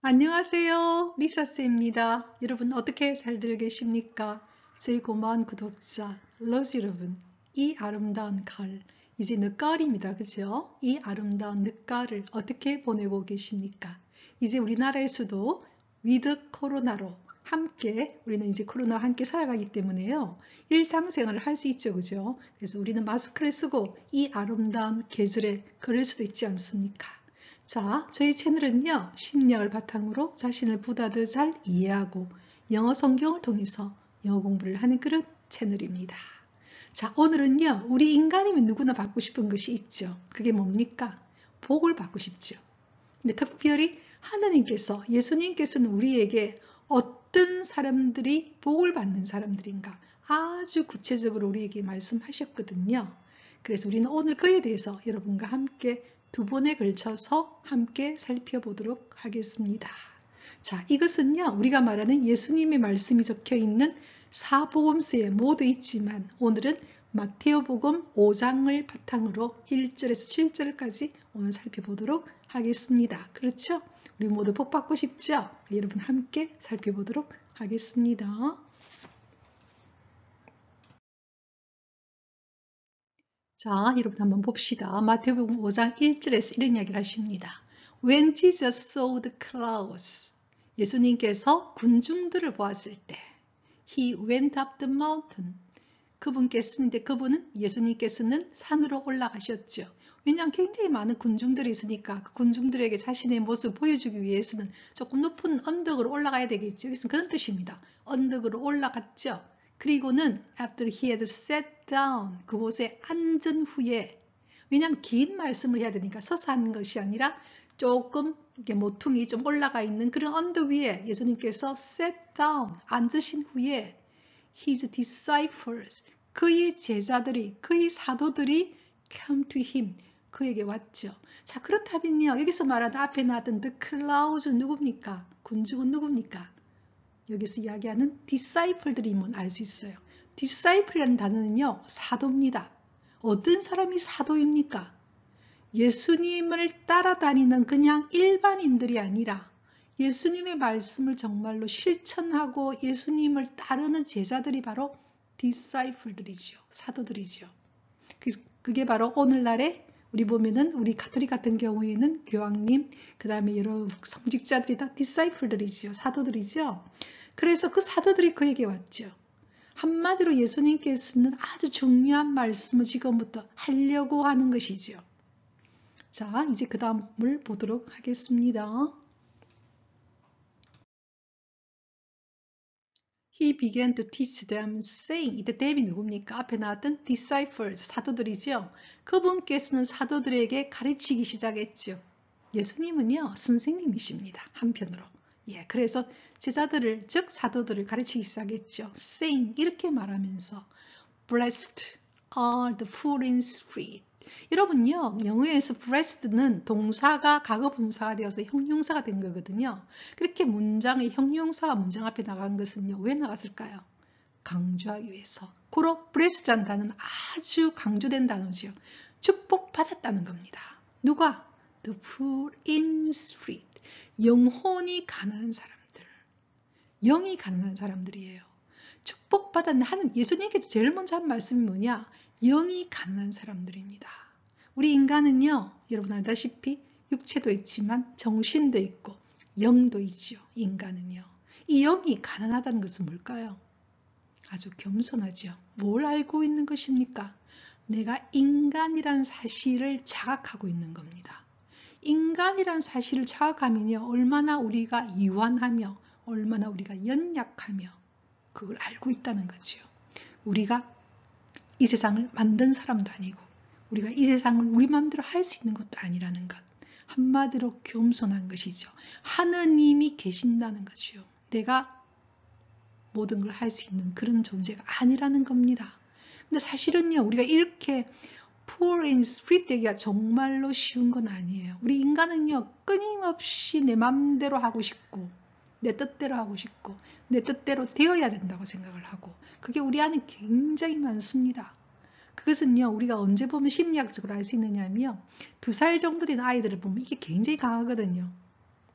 안녕하세요. 리사스입니다. 여러분 어떻게 잘들 계십니까? 저희 고마운 구독자 러즈 여러분, 이 아름다운 가을, 이제 늦가을입니다. 그죠? 이 아름다운 늦가을을 어떻게 보내고 계십니까? 이제 우리나라에서도 위드 코로나로 함께 우리는 이제 코로나와 함께 살아가기 때문에요. 일상생활을 할 수 있죠. 그죠? 그래서 우리는 마스크를 쓰고 이 아름다운 계절에 걸을 수도 있지 않습니까? 자, 저희 채널은요, 심리학을 바탕으로 자신을 보다 더 잘 이해하고 영어 성경을 통해서 영어 공부를 하는 그런 채널입니다. 자, 오늘은요, 우리 인간이면 누구나 받고 싶은 것이 있죠. 그게 뭡니까? 복을 받고 싶죠. 근데 특별히 하나님께서, 예수님께서는 우리에게 어떤 사람들이 복을 받는 사람들인가 아주 구체적으로 우리에게 말씀하셨거든요. 그래서 우리는 오늘 그에 대해서 여러분과 함께 두 번에 걸쳐서 함께 살펴보도록 하겠습니다. 자, 이것은요, 우리가 말하는 예수님의 말씀이 적혀 있는 사복음서에 모두 있지만 오늘은 마테오복음 5장을 바탕으로 1절에서 7절까지 오늘 살펴보도록 하겠습니다. 그렇죠? 우리 모두 복 받고 싶죠? 여러분 함께 살펴보도록 하겠습니다. 자, 여러분 한번 봅시다. 마태복음 5장 1절에서 이런 이야기를 하십니다. When Jesus saw the clouds, 예수님께서 군중들을 보았을 때 He went up the mountain. 그분은 예수님께서는 산으로 올라가셨죠. 왜냐하면 굉장히 많은 군중들이 있으니까 그 군중들에게 자신의 모습을 보여주기 위해서는 조금 높은 언덕으로 올라가야 되겠죠. 여기서 그런 뜻입니다. 언덕으로 올라갔죠. 그리고는 after he had sat down, 그곳에 앉은 후에, 왜냐하면 긴 말씀을 해야 되니까 서서 하는 것이 아니라 조금 이렇게 모퉁이 좀 올라가 있는 그런 언덕 위에 예수님께서 sat down, 앉으신 후에 his disciples, 그의 제자들이, 그의 사도들이 come to him, 그에게 왔죠. 자, 그렇다면요, 여기서 말하는 앞에 나왔던 the clouds 누굽니까? 군중은 누굽니까? 여기서 이야기하는 disciple들이면 알 수 있어요. disciple이라는 단어는요, 사도입니다. 어떤 사람이 사도입니까? 예수님을 따라다니는 그냥 일반인들이 아니라 예수님의 말씀을 정말로 실천하고 예수님을 따르는 제자들이 바로 disciple들이죠. 사도들이죠. 그게 바로 오늘날에 우리 보면은 우리 가톨릭 같은 경우에는 교황님, 그 다음에 여러 성직자들이 다 disciple들이죠. 사도들이죠. 그래서 그 사도들이 그에게 왔죠. 한마디로 예수님께서는 아주 중요한 말씀을 지금부터 하려고 하는 것이죠. 자, 이제 그 다음을 보도록 하겠습니다. He began to teach them, saying, 이때 댐이 누굽니까? 앞에 나왔던 disciples, 사도들이죠. 그분께서는 사도들에게 가르치기 시작했죠. 예수님은요, 선생님이십니다. 한편으로. 예, 그래서 제자들을, 즉 사도들을 가르치기 시작했죠. saying, 이렇게 말하면서 Blessed are the poor in spirit. 여러분요, 영어에서 blessed는 동사가 과거분사가 되어서 형용사가 된 거거든요. 그렇게 문장의 형용사가 문장 앞에 나간 것은요, 왜 나갔을까요? 강조하기 위해서. 고로 blessed라는 단어는 아주 강조된 단어죠. 축복받았다는 겁니다. 누가? The poor in spirit. 영혼이 가난한 사람들. 영이 가난한 사람들이에요. 축복받았는 하는 예수님께서 제일 먼저 한 말씀이 뭐냐? 영이 가난한 사람들입니다. 우리 인간은요, 여러분 알다시피 육체도 있지만 정신도 있고 영도 있죠. 인간은요. 이 영이 가난하다는 것은 뭘까요? 아주 겸손하죠. 뭘 알고 있는 것입니까? 내가 인간이란 사실을 자각하고 있는 겁니다. 인간이란 사실을 자각하면요, 얼마나 우리가 유한하며 얼마나 우리가 연약하며 그걸 알고 있다는 거죠. 우리가 이 세상을 만든 사람도 아니고 우리가 이 세상을 우리 마음대로 할 수 있는 것도 아니라는 것. 한마디로 겸손한 것이죠. 하느님이 계신다는 거죠. 내가 모든 걸 할 수 있는 그런 존재가 아니라는 겁니다. 근데 사실은요, 우리가 이렇게 poor in spirit 되기가 정말로 쉬운 건 아니에요. 우리 인간은요, 끊임없이 내 마음대로 하고 싶고 내 뜻대로 하고 싶고 내 뜻대로 되어야 된다고 생각을 하고 그게 우리 안에 굉장히 많습니다. 그것은요, 우리가 언제 보면 심리학적으로 알 수 있느냐면요, 2살 정도 된 아이들을 보면 이게 굉장히 강하거든요.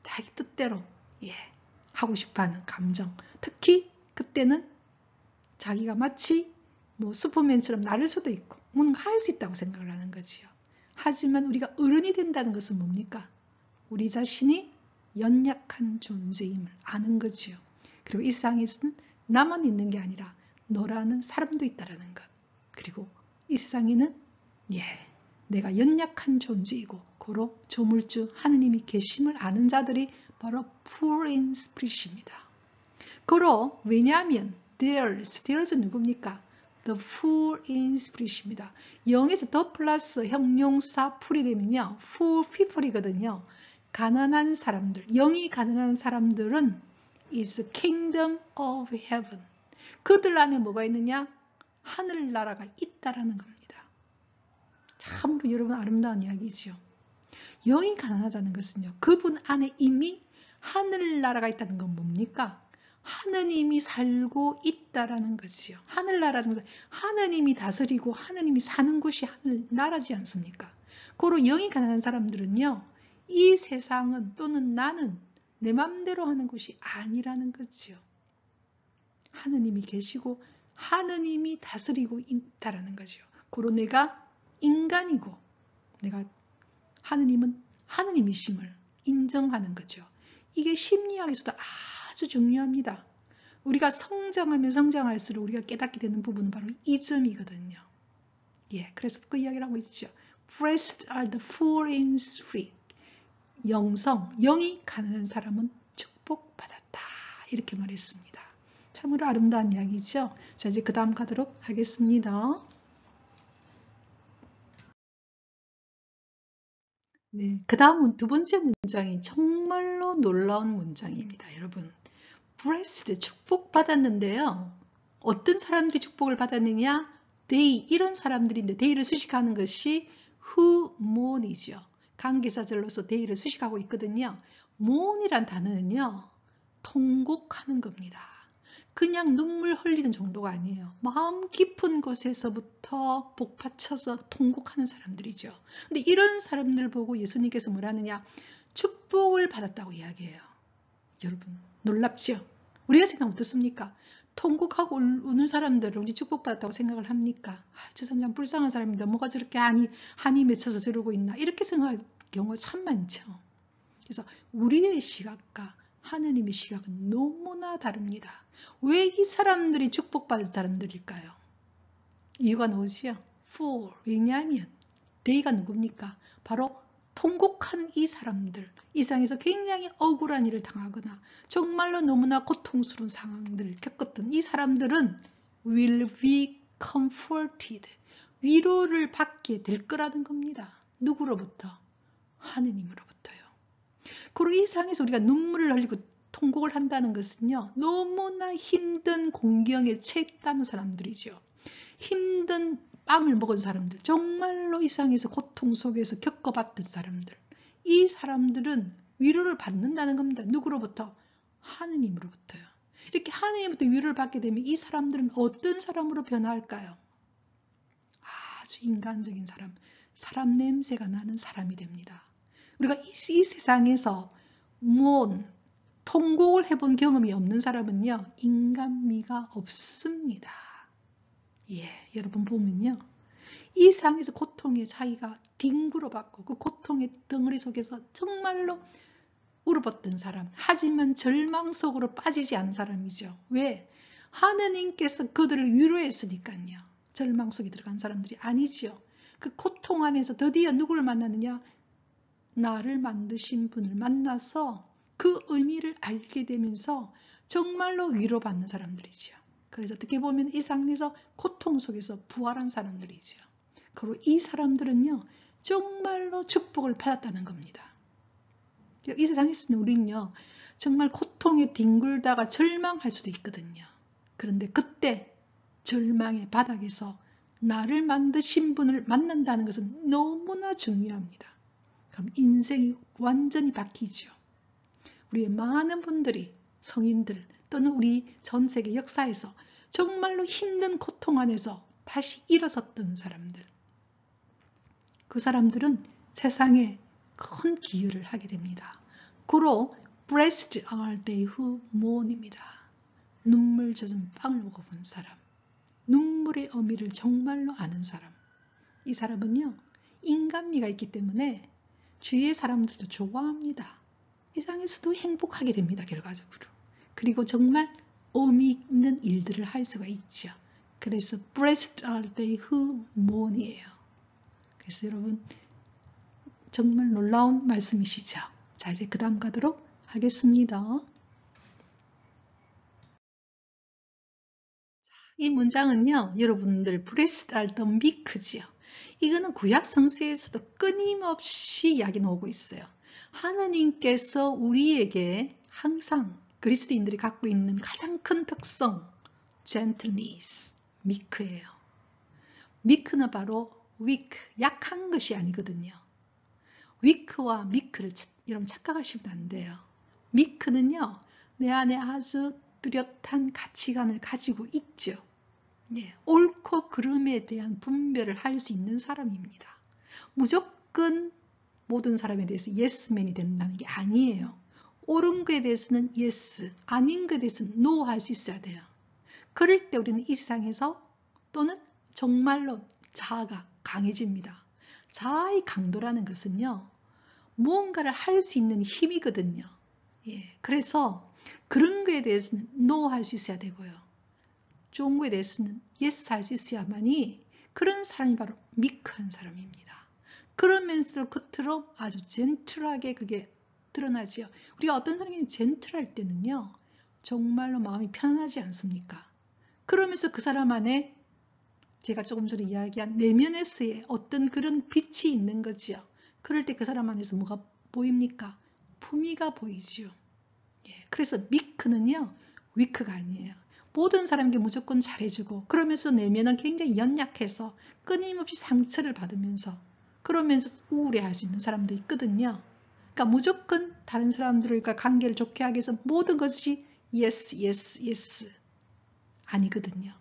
자기 뜻대로 예, 하고 싶어하는 감정. 특히 그때는 자기가 마치 뭐 슈퍼맨처럼 나를 수도 있고 뭔가 할 수 있다고 생각을 하는 거지요. 하지만 우리가 어른이 된다는 것은 뭡니까? 우리 자신이 연약한 존재임을 아는 거지요. 그리고 이 세상에서는 나만 있는 게 아니라 너라는 사람도 있다라는 것. 그리고 이 세상에는 내가 연약한 존재이고 고로 조물주 하느님이 계심을 아는 자들이 바로 poor in spirit입니다. 고로 왜냐하면 there's 누굽니까? The poor in spirit입니다. 영에서 the 플러스 형용사 풀이 되면요. poor people이거든요. 가난한 사람들, 영이 가난한 사람들은 is kingdom of heaven. 그들 안에 뭐가 있느냐? 하늘나라가 있다라는 겁니다. 참으로 여러분 아름다운 이야기지요. 영이 가난하다는 것은요. 그분 안에 이미 하늘나라가 있다는 건 뭡니까? 하느님이 살고 있다라는 거지요. 하늘나라는 것은 하느님이 다스리고 하느님이 사는 곳이 하늘나라지 않습니까? 고로 영이 가난한 사람들은요. 이 세상은 또는 나는 내 맘대로 하는 것이 아니라는 거지요. 하느님이 계시고 하느님이 다스리고 있다라는 거죠. 고로 내가 인간이고 내가 하느님은 하느님이심을 인정하는 거죠. 이게 심리학에서도 아주 중요합니다. 우리가 성장하면 성장할수록 우리가 깨닫게 되는 부분은 바로 이 점이거든요. 예, 그래서 그 이야기를 하고 있죠. Blessed are the poor in spirit. 영이 가난한 사람은 축복받았다. 이렇게 말했습니다. 참으로 아름다운 이야기죠. 자, 이제 그 다음 가도록 하겠습니다. 네, 그 다음은 두 번째 문장이 정말로 놀라운 문장입니다. 여러분, blessed, 축복받았는데요. 어떤 사람들이 축복을 받았느냐? they, 이런 사람들인데 they를 수식하는 것이 who mourn이죠. 관계사절로서 they를 수식하고 있거든요. mourn이란 단어는요. 통곡하는 겁니다. 그냥 눈물 흘리는 정도가 아니에요. 마음 깊은 곳에서부터 복받쳐서 통곡하는 사람들이죠. 근데 이런 사람들 보고 예수님께서 뭐라느냐? 축복을 받았다고 이야기해요. 여러분 놀랍죠? 우리가 생각하면 어떻습니까? 통곡하고 우는 사람들을 우리 축복받았다고 생각을 합니까? 저 사람 참 불쌍한 사람입니다. 뭐가 저렇게 한이 맺혀서 저러고 있나? 이렇게 생각할 경우가 참 많죠. 그래서 우리의 시각과 하느님의 시각은 너무나 다릅니다. 왜 이 사람들이 축복받은 사람들일까요? 이유가 나오지요. For, 왜냐하면 they가 누굽니까? 바로 통곡하는 이 사람들, 이 세상에서 굉장히 억울한 일을 당하거나 정말로 너무나 고통스러운 상황들을 겪었던 이 사람들은 will be comforted, 위로를 받게 될 거라는 겁니다. 누구로부터? 하느님으로부터요. 그리고 이 세상에서 우리가 눈물을 흘리고 통곡을 한다는 것은요. 너무나 힘든 공경에 처했다는 사람들이죠. 힘든 빵을 먹은 사람들, 정말로 이 세상에서 고통 속에서 겪어봤던 사람들, 이 사람들은 위로를 받는다는 겁니다. 누구로부터? 하느님으로부터요. 이렇게 하느님으로부터 위로를 받게 되면 이 사람들은 어떤 사람으로 변화할까요? 아주 인간적인 사람 냄새가 나는 사람이 됩니다. 우리가 이 세상에서 통곡을 해본 경험이 없는 사람은요, 인간미가 없습니다. 예, 여러분 보면요. 이 세상에서 고통에 자기가 뒹굴어봤고 그 고통의 덩어리 속에서 정말로 울어봤던 사람, 하지만 절망 속으로 빠지지 않은 사람이죠. 왜? 하느님께서 그들을 위로했으니까요. 절망 속에 들어간 사람들이 아니죠. 그 고통 안에서 드디어 누구를 만났느냐? 나를 만드신 분을 만나서 그 의미를 알게 되면서 정말로 위로받는 사람들이죠. 그래서 어떻게 보면 이 세상에서 고통 속에서 부활한 사람들이죠. 그리고 이 사람들은요. 정말로 축복을 받았다는 겁니다. 이 세상에서는 우리는요. 정말 고통에 뒹굴다가 절망할 수도 있거든요. 그런데 그때 절망의 바닥에서 나를 만드신 분을 만난다는 것은 너무나 중요합니다. 그럼 인생이 완전히 바뀌죠. 우리의 많은 분들이 성인들 또는 우리 전 세계 역사에서 정말로 힘든 고통 안에서 다시 일어섰던 사람들. 그 사람들은 세상에 큰 기여를 하게 됩니다. 고로 Blessed are they who mourn입니다. 눈물 젖은 빵을 먹어본 사람, 눈물의 의미를 정말로 아는 사람. 이 사람은요, 인간미가 있기 때문에 주위의 사람들도 좋아합니다. 세상에서도 행복하게 됩니다, 결과적으로. 그리고 정말 의미 있는 일들을 할 수가 있죠. 그래서 Blessed are they who mourn이에요. 그래서 여러분 정말 놀라운 말씀이시죠. 자, 이제 그 다음 가도록 하겠습니다. 이 문장은요, 여러분들 Blessed are the meek지요. 이거는 구약 성서에서도 끊임없이 이야기 나오고 있어요. 하나님께서 우리에게 항상 그리스도인들이 갖고 있는 가장 큰 특성, gentleness, meek예요. meek는 바로 weak, 약한 것이 아니거든요. weak와 meek를 여러분 착각하시면 안 돼요. meek는요, 내 안에 아주 뚜렷한 가치관을 가지고 있죠. 예, 옳고 그름에 대한 분별을 할 수 있는 사람입니다. 무조건 모든 사람에 대해서 예스맨이 된다는 게 아니에요. 옳은 것에 대해서는 yes, 아닌 것에 대해서는 no 할 수 있어야 돼요. 그럴 때 우리는 이 세상에서 또는 정말로 자아가 강해집니다. 자아의 강도라는 것은요, 무언가를 할 수 있는 힘이거든요. 예, 그래서 그런 거에 대해서는 no 할 수 있어야 되고요. 좋은 거에 대해서는 yes 할 수 있어야만이 그런 사람이 바로 meek한 사람입니다. 그러면서 겉으로 아주 젠틀하게 그게 드러나지요. 우리가 어떤 사람이 젠틀할 때는요, 정말로 마음이 편안하지 않습니까? 그러면서 그 사람 안에 제가 조금 전에 이야기한 내면에서의 어떤 그런 빛이 있는 거지요. 그럴 때 그 사람 안에서 뭐가 보입니까? 품위가 보이지요. 예, 그래서 meek는요, weak가 아니에요. 모든 사람에게 무조건 잘해주고 그러면서 내면은 굉장히 연약해서 끊임없이 상처를 받으면서 그러면서 우울해할 수 있는 사람도 있거든요. 그러니까 무조건 다른 사람들과 관계를 좋게 하기 위해서 모든 것이 yes, yes, yes 아니거든요.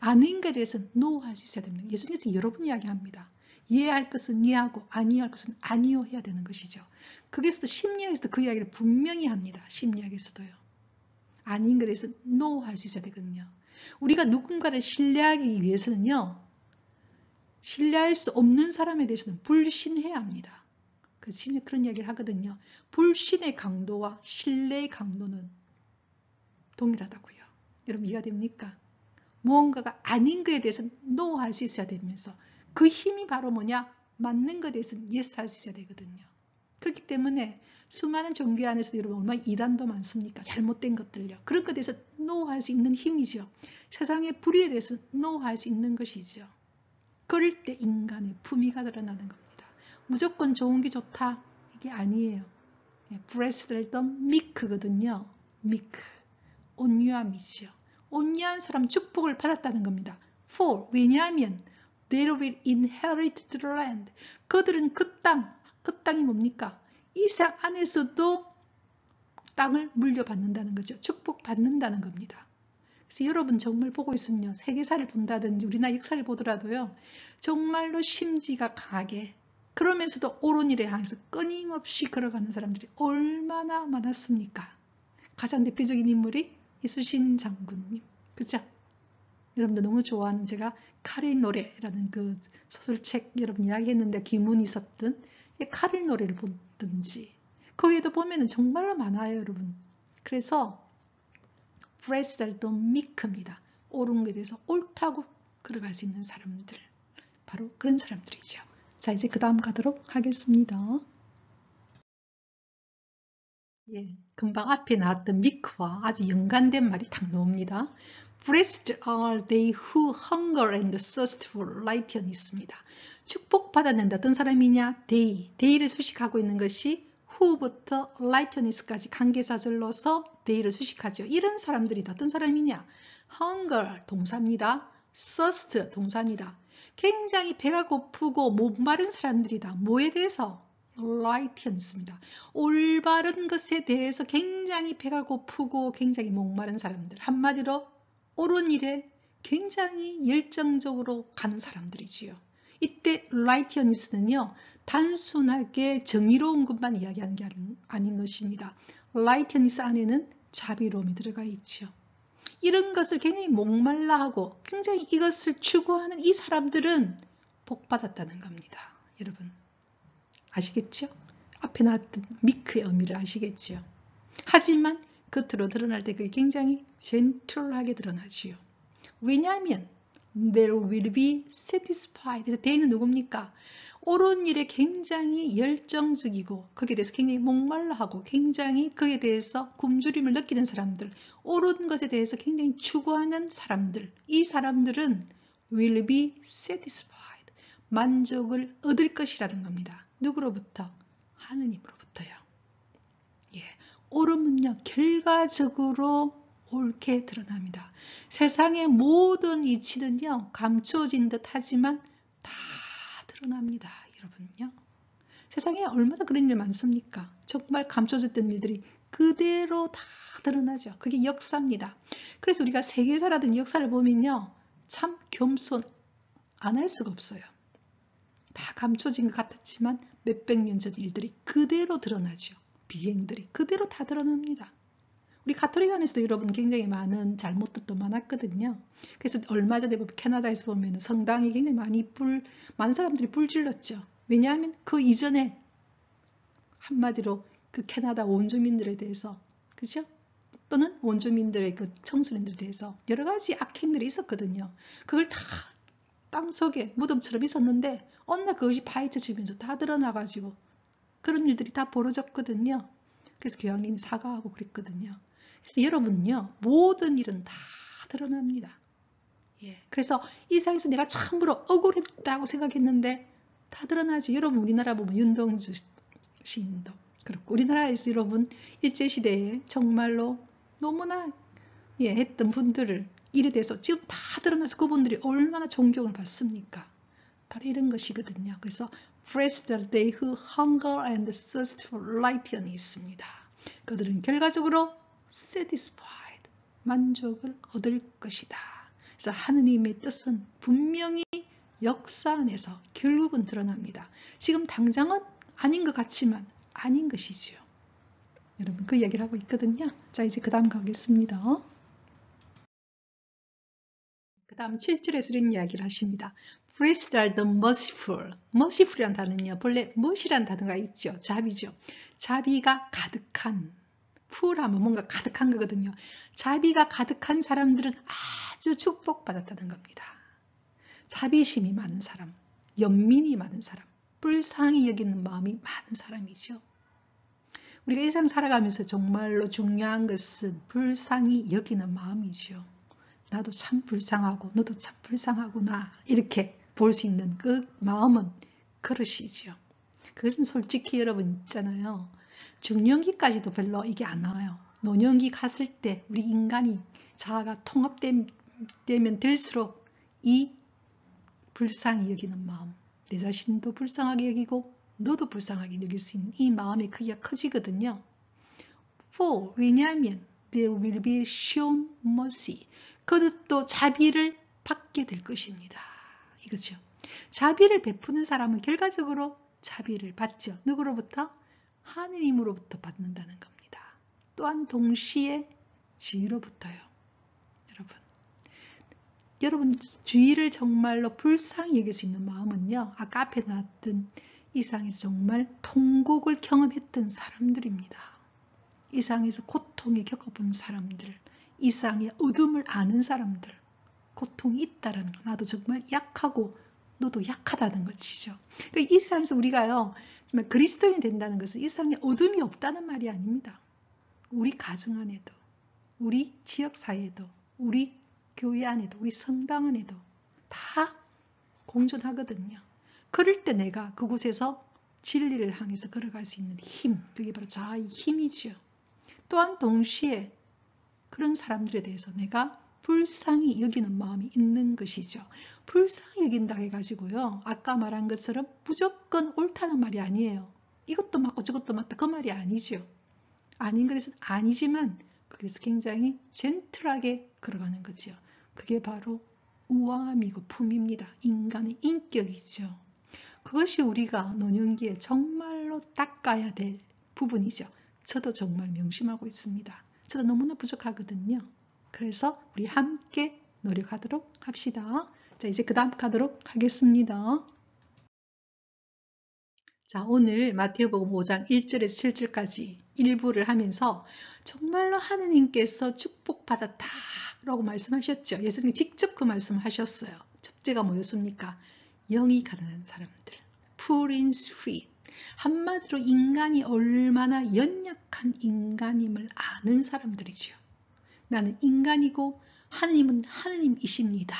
아닌 것에 대해서 no 할 수 있어야 됩니다. 예수님께서 여러 번 이야기합니다. 이해할 것은 이해하고 아니할 것은 아니요 해야 되는 것이죠. 거기서도 심리학에서도 그 이야기를 분명히 합니다. 심리학에서도요. 아닌 것에 대해서 no 할 수 있어야 되거든요. 우리가 누군가를 신뢰하기 위해서는요, 신뢰할 수 없는 사람에 대해서는 불신해야 합니다. 심지어 그런 이야기를 하거든요. 불신의 강도와 신뢰의 강도는 동일하다고요. 여러분 이해가 됩니까? 무언가가 아닌 것에 대해서는 no 할 수 있어야 되면서 그 힘이 바로 뭐냐? 맞는 것에 대해서는 yes 할 수 있어야 되거든요. 그렇기 때문에 수많은 종교 안에서도 여러분 얼마나 이단도 많습니까? 잘못된 것들요. 그런 것에 대해서 no 할 수 있는 힘이죠. 세상의 불의에 대해서 no 할 수 있는 것이죠. 그럴 때 인간의 품위가 드러나는 겁니다. 무조건 좋은 게 좋다 이게 아니에요. Blessed are the meek거든요. meek, 온유함이죠. 온유한 사람 축복을 받았다는 겁니다. For, 왜냐하면 they will inherit the land. 그들은 그 땅이 뭡니까? 이 세상 안에서도 땅을 물려받는다는 거죠. 축복받는다는 겁니다. 그래서 여러분 정말 보고 있으면요. 세계사를 본다든지 우리나라 역사를 보더라도요. 정말로 심지가 강하게 그러면서도 옳은 일에 향해서 끊임없이 걸어가는 사람들이 얼마나 많았습니까? 가장 대표적인 인물이 이수신 장군님. 그죠? 여러분들 너무 좋아하는 제가 칼의 노래라는 그 소설책 여러분 이야기했는데 기문이 있었던 칼의 노래를 보든지 그 외에도 보면은 정말로 많아요, 여러분. 그래서 Blessed are the meek입니다. 옳은 것에 대해서 옳다고 걸어갈 수 있는 사람들. 바로 그런 사람들이죠. 자, 이제 그 다음 가도록 하겠습니다. 예, 금방 앞에 나왔던 meek와 아주 연관된 말이 딱 나옵니다. Blessed are they who hunger and thirst for righteousness입니다. 축복받았는데 어떤 사람이냐? they를 수식하고 있는 것이 who부터 righteousness까지 관계사절로서 they를 수식하죠. 이런 사람들이 어떤 사람이냐? hunger 동사입니다. thirst 동사입니다. 굉장히 배가 고프고 목마른 사람들이다. 뭐에 대해서? righteous입니다. 올바른 것에 대해서 굉장히 배가 고프고 굉장히 목마른 사람들. 한마디로 옳은 일에 굉장히 열정적으로 가는 사람들이지요. 이때 righteous는요. 단순하게 정의로운 것만 이야기하는 게 아닌 것입니다. 라이트니스 안에는 자비로움이 들어가 있죠. 이런 것을 굉장히 목말라 하고 굉장히 이것을 추구하는 이 사람들은 복 받았다는 겁니다. 여러분 아시겠죠? 앞에 나왔던 미크의 의미를 아시겠죠? 하지만 겉으로 드러날 때 그게 굉장히 젠틀하게 드러나지요. 왜냐하면 there will be satisfied. 그래서 대인은 누굽니까? 옳은 일에 굉장히 열정적이고 거기에 대해서 굉장히 목말라하고 굉장히 거기에 대해서 굶주림을 느끼는 사람들, 옳은 것에 대해서 굉장히 추구하는 사람들, 이 사람들은 will be satisfied. 만족을 얻을 것이라는 겁니다. 누구로부터? 하느님으로부터요. 예, 옳음은요 결과적으로 옳게 드러납니다. 세상의 모든 이치는요 감추어진 듯 하지만 다 드러납니다. 여러분요. 세상에 얼마나 그런 일 많습니까? 정말 감춰졌던 일들이 그대로 다 드러나죠. 그게 역사입니다. 그래서 우리가 세계사라든 역사를 보면요 참 겸손 안 할 수가 없어요. 다 감춰진 것 같았지만 몇백 년 전 일들이 그대로 드러나죠. 비행들이 그대로 다 드러납니다. 우리 가톨릭 안에서도 여러분 굉장히 많은 잘못도 많았거든요. 그래서 얼마 전에 캐나다에서 보면 성당이 굉장히 많은 사람들이 불질렀죠. 왜냐하면 그 이전에 한마디로 그 캐나다 원주민들에 대해서 그죠? 또는 원주민들의 그 청소년들에 대해서 여러 가지 악행들이 있었거든요. 그걸 다 땅속에 무덤처럼 있었는데 어느 날 그것이 파헤쳐지면서 다 드러나가지고 그런 일들이 다 벌어졌거든요. 그래서 교황님이 사과하고 그랬거든요. 그래서 여러분요 모든 일은 다 드러납니다. 예, 그래서 이 세상에서 내가 참으로 억울했다고 생각했는데 다 드러나지. 여러분 우리나라 보면 윤동주 시인도 그렇고 우리나라에서 여러분 일제시대에 정말로 너무나 했던 분들을 일에 대해서 지금 다 드러나서 그분들이 얼마나 존경을 받습니까? 바로 이런 것이거든요. 그래서 Blessed are they who hunger and thirst for righteousness입니다. 그들은 결과적으로 satisfied, 만족을 얻을 것이다. 그래서 하느님의 뜻은 분명히 역사 안에서 결국은 드러납니다. 지금 당장은 아닌 것 같지만 아닌 것이지요. 여러분 그 이야기를 하고 있거든요. 자 이제 그 다음 가겠습니다. 그 다음 7절에서 이런 이야기를 하십니다. Blessed are the merciful. merciful이란 단어는요. 본래 mercy란 단어가 있죠. 자비죠. 자비가 가득한. full 하면 뭔가 가득한 거거든요. 자비가 가득한 사람들은 아주 축복받았다는 겁니다. 자비심이 많은 사람, 연민이 많은 사람, 불쌍히 여기는 마음이 많은 사람이죠. 우리가 이 세상 살아가면서 정말로 중요한 것은 불쌍히 여기는 마음이죠. 나도 참 불쌍하고 너도 참 불쌍하구나 이렇게 볼 수 있는 그 마음은 그릇이죠. 그것은 솔직히 여러분 있잖아요. 중년기까지도 별로 이게 안 나와요. 노년기 갔을 때 우리 인간이 자아가 통합되면 될수록 이 불쌍히 여기는 마음, 내 자신도 불쌍하게 여기고 너도 불쌍하게 여길 수 있는 이 마음의 크기가 커지거든요. For, 왜냐하면 there will be shown mercy. 그것도 자비를 받게 될 것입니다. 이거죠. 자비를 베푸는 사람은 결과적으로 자비를 받죠. 누구로부터? 하느님으로부터 받는다는 겁니다. 또한 동시에 주위로부터요. 여러분 주위를 정말로 불쌍히 여길 수 있는 마음은요. 아까 앞에 나왔던 이 세상에서 정말 통곡을 경험했던 사람들입니다. 이 세상에서 고통을 겪어본 사람들, 이 세상의 어둠을 아는 사람들, 고통이 있다라는 거. 나도 정말 약하고 너도 약하다는 것이죠. 그러니까 이 세상에서 우리가요, 정말 그리스도인이 된다는 것은 이 세상에 어둠이 없다는 말이 아닙니다. 우리 가정 안에도, 우리 지역 사회에도, 우리 교회 안에도, 우리 성당 안에도 다 공존하거든요. 그럴 때 내가 그곳에서 진리를 향해서 걸어갈 수 있는 힘, 그게 바로 자아의 힘이죠. 또한 동시에 그런 사람들에 대해서 내가 불쌍히 여기는 마음이 있는 것이죠. 불쌍히 여긴다 해가지고요. 아까 말한 것처럼 무조건 옳다는 말이 아니에요. 이것도 맞고 저것도 맞다 그 말이 아니죠. 아닌 것은 아니지만 그래서 굉장히 젠틀하게 걸어가는 거죠. 그게 바로 우아함이고 품입니다. 인간의 인격이죠. 그것이 우리가 노년기에 정말로 닦아야 될 부분이죠. 저도 정말 명심하고 있습니다. 저도 너무나 부족하거든요. 그래서 우리 함께 노력하도록 합시다. 자, 이제 그 다음 가도록 하겠습니다. 자, 오늘 마태복음 5장 1절에서 7절까지 일부를 하면서 정말로 하느님께서 축복받았다 라고 말씀하셨죠. 예수님이 직접 그 말씀을 하셨어요. 첫째가 뭐였습니까? 영이 가난한 사람들, poor in spirit. 한마디로 인간이 얼마나 연약한 인간임을 아는 사람들이죠. 나는 인간이고 하느님은 하느님이십니다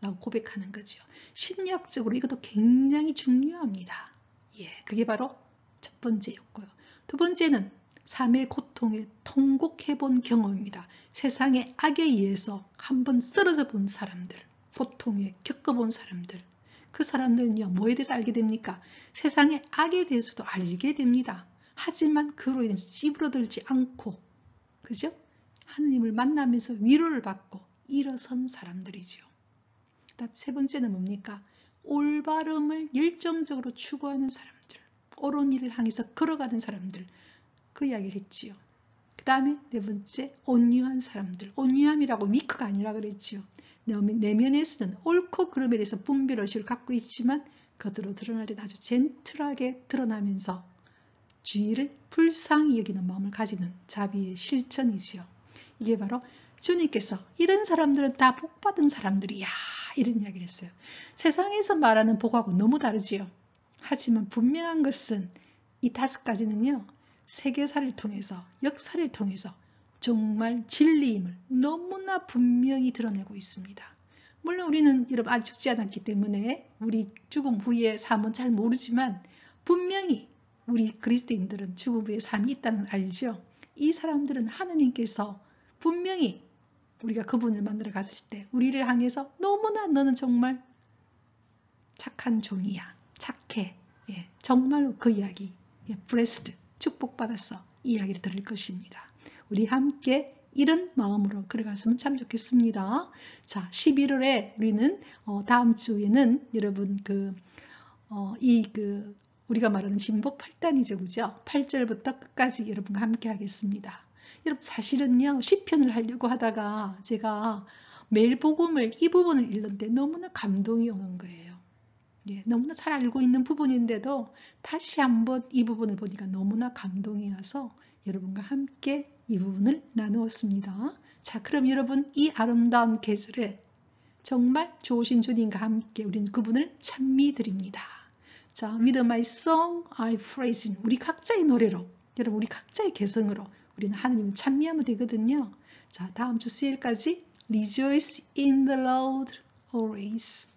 라고 고백하는 거죠. 심리학적으로 이것도 굉장히 중요합니다. 예, 그게 바로 첫 번째였고요. 두 번째는 삶의 고통에 통곡해본 경험입니다. 세상의 악에 의해서 한번 쓰러져 본 사람들, 고통에 겪어본 사람들, 그 사람들은요, 뭐에 대해서 알게 됩니까? 세상의 악에 대해서도 알게 됩니다. 하지만 그로 인해서 찌부러들지 않고, 그죠? 하느님을 만나면서 위로를 받고 일어선 사람들이죠. 그다음 세 번째는 뭡니까? 올바름을 열정적으로 추구하는 사람들, 옳은 일을 향해서 걸어가는 사람들, 그 이야기를 했지요. 그 다음에 네 번째, 온유한 사람들. 온유함이라고 위크가 아니라 그랬지요. 내면에서는 옳고 그름에 대해서 분별의식을 갖고 있지만 겉으로 드러날 때는 아주 젠틀하게 드러나면서 주의를 불쌍히 여기는 마음을 가지는 자비의 실천이지요. 이게 바로 주님께서 이런 사람들은 다 복받은 사람들이야 이런 이야기를 했어요. 세상에서 말하는 복하고 너무 다르지요. 하지만 분명한 것은 이 5가지는요. 세계사를 통해서 역사를 통해서 정말 진리임을 너무나 분명히 드러내고 있습니다. 물론 우리는 여러분 아직 죽지 않았기 때문에 우리 죽음 후의 삶은 잘 모르지만 분명히 우리 그리스도인들은 죽음 후의 삶이 있다는 걸 알죠. 이 사람들은 하느님께서 분명히 우리가 그분을 만나러 갔을 때 우리를 향해서 너무나 너는 정말 착한 종이야. 착해. 예, 정말로 그 이야기. 예, blessed. 축복받았어. 이 이야기를 들을 것입니다. 우리 함께 이런 마음으로 걸어갔으면 참 좋겠습니다. 자, 11월에 우리는 다음 주에는 여러분 우리가 말하는 진복 8단이죠. 그죠? 8절부터 끝까지 여러분과 함께 하겠습니다. 여러분 사실은요. 시편을 하려고 하다가 제가 매일 복음을 이 부분을 읽는데 너무나 감동이 오는 거예요. 예, 너무나 잘 알고 있는 부분인데도 다시 한번 이 부분을 보니까 너무나 감동이 와서 여러분과 함께 이 부분을 나누었습니다. 자, 그럼 여러분 이 아름다운 계절에 정말 좋으신 주님과 함께 우리는 그분을 찬미 드립니다. 자, with my song I praise him. 우리 각자의 노래로, 여러분 우리 각자의 개성으로 우리는 하나님을 찬미하면 되거든요. 자, 다음 주 수요일까지 Rejoice in the Lord always.